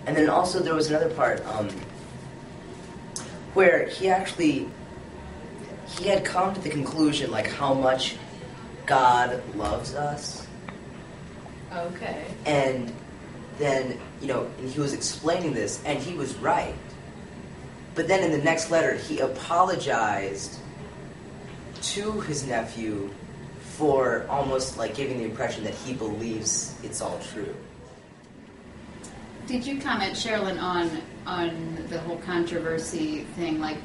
And then also there was another part where he had come to the conclusion, like, how much God loves us. Okay. And then, he was explaining this, and he was right. But then in the next letter, he apologized to his nephew for almost like giving the impression that he believes it's all true. Did you comment, Sherilyn, on the whole controversy thing, like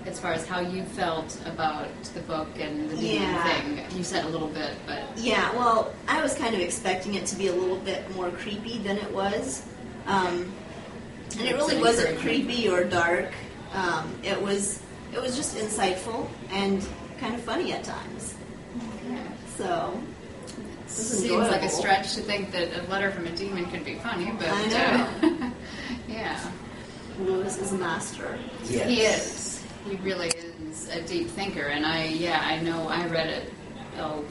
as far as how you felt about the book and the demon thing? You said a little bit, but... Yeah, well, I was kind of expecting it to be a little bit more creepy than it was. And it really wasn't creepy or dark. It was just insightful and kind of funny at times. Yeah. So... Seems like a stretch to think that a letter from a demon could be funny, but... I know. Yeah. Lewis is a master. Yes. He is. He really is a deep thinker, and I know I read it,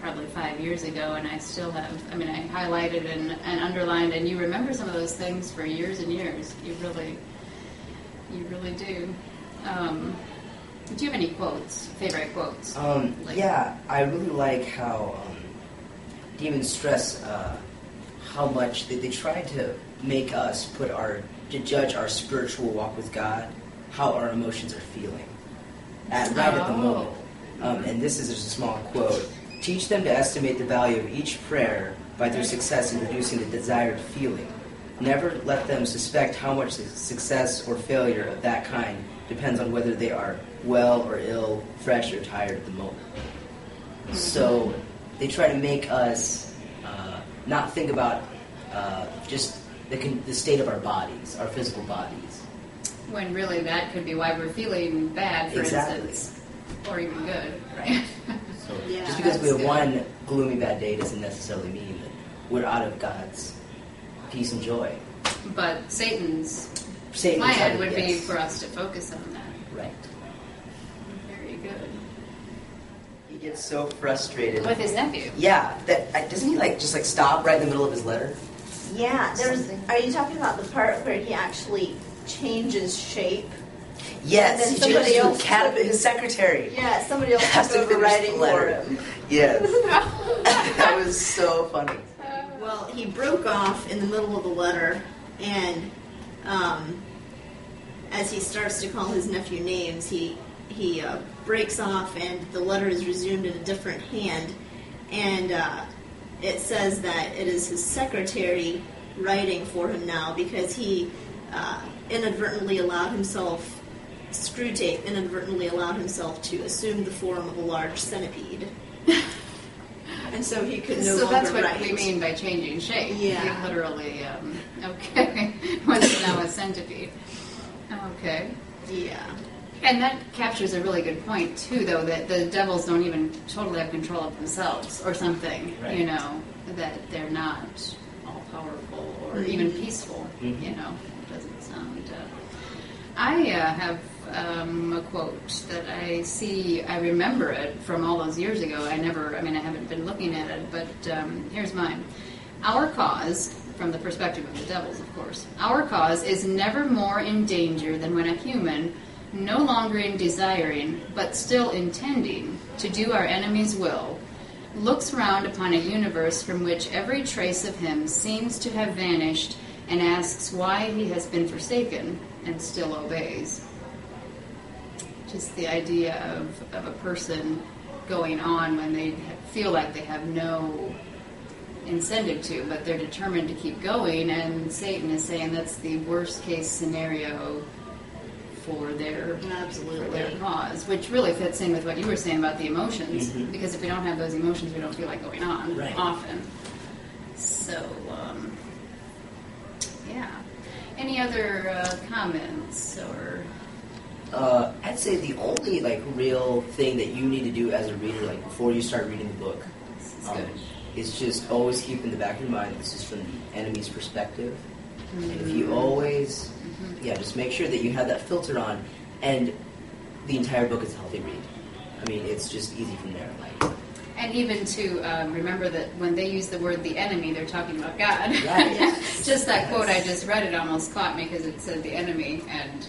probably 5 years ago, and I still have. I mean, I highlighted and underlined, and you remember some of those things for years and years. You really do. Do you have any favorite quotes? Yeah, I really like how demons stress how much they try to make us to judge our spiritual walk with God, how our emotions are feeling right at the moment. And this is just a small quote. Teach them to estimate the value of each prayer by their success in producing the desired feeling. Never let them suspect how much success or failure of that kind depends on whether they are well or ill, fresh or tired at the moment. So they try to make us not think about just the state of our bodies, our physical bodies. When really that could be why we're feeling bad, for instance, or even good, right? So just because we have one gloomy bad day doesn't necessarily mean that we're out of God's peace and joy. But Satan's plan would be for us to focus on that. Right. Very good. He gets so frustrated with his nephew. Yeah, doesn't he just stop right in the middle of his letter? Yeah, are you talking about the part where he actually changes shape? Yes, he changes to his secretary. Yeah, somebody else took over writing for him. Yes. That was so funny. Well, he broke off in the middle of the letter, and as he starts to call his nephew names, he breaks off, and the letter is resumed in a different hand, and it says that it is his secretary writing for him now because he Screwtape inadvertently allowed himself to assume the form of a large centipede. And so he could no longer write. So that's what we mean by changing shape. Yeah. He literally, okay, was now a centipede. Okay. Yeah. And that captures a really good point, too, though, that the devils don't even totally have control of themselves or something, right. That they're not all-powerful or even peaceful, Mm-hmm. It doesn't sound... I have a quote that I remember it from all those years ago. I haven't been looking at it, but here's mine. Our cause, from the perspective of the devils, of course, our cause is never more in danger than when a human, no longer in desiring, but still intending to do our enemy's will, looks round upon a universe from which every trace of him seems to have vanished and asks why he has been forsaken and still obeys. Just the idea of a person going on when they feel like they have no incentive to, but they're determined to keep going, and Satan is saying that's the worst case scenario for their cause, which really fits in with what you were saying about the emotions, because if we don't have those emotions, we don't feel like going on often. So, yeah. Any other comments or? I'd say the only real thing that you need to do as a reader, before you start reading the book, is just always keep in the back of your mind this is from the enemy's perspective, and if you always, just make sure that you have that filter on, and the entire book is a healthy read. I mean, it's just easy from there. And even to remember that when they use the word the enemy, they're talking about God. Right. Yes. Just that quote I just read, it almost caught me because it said the enemy, and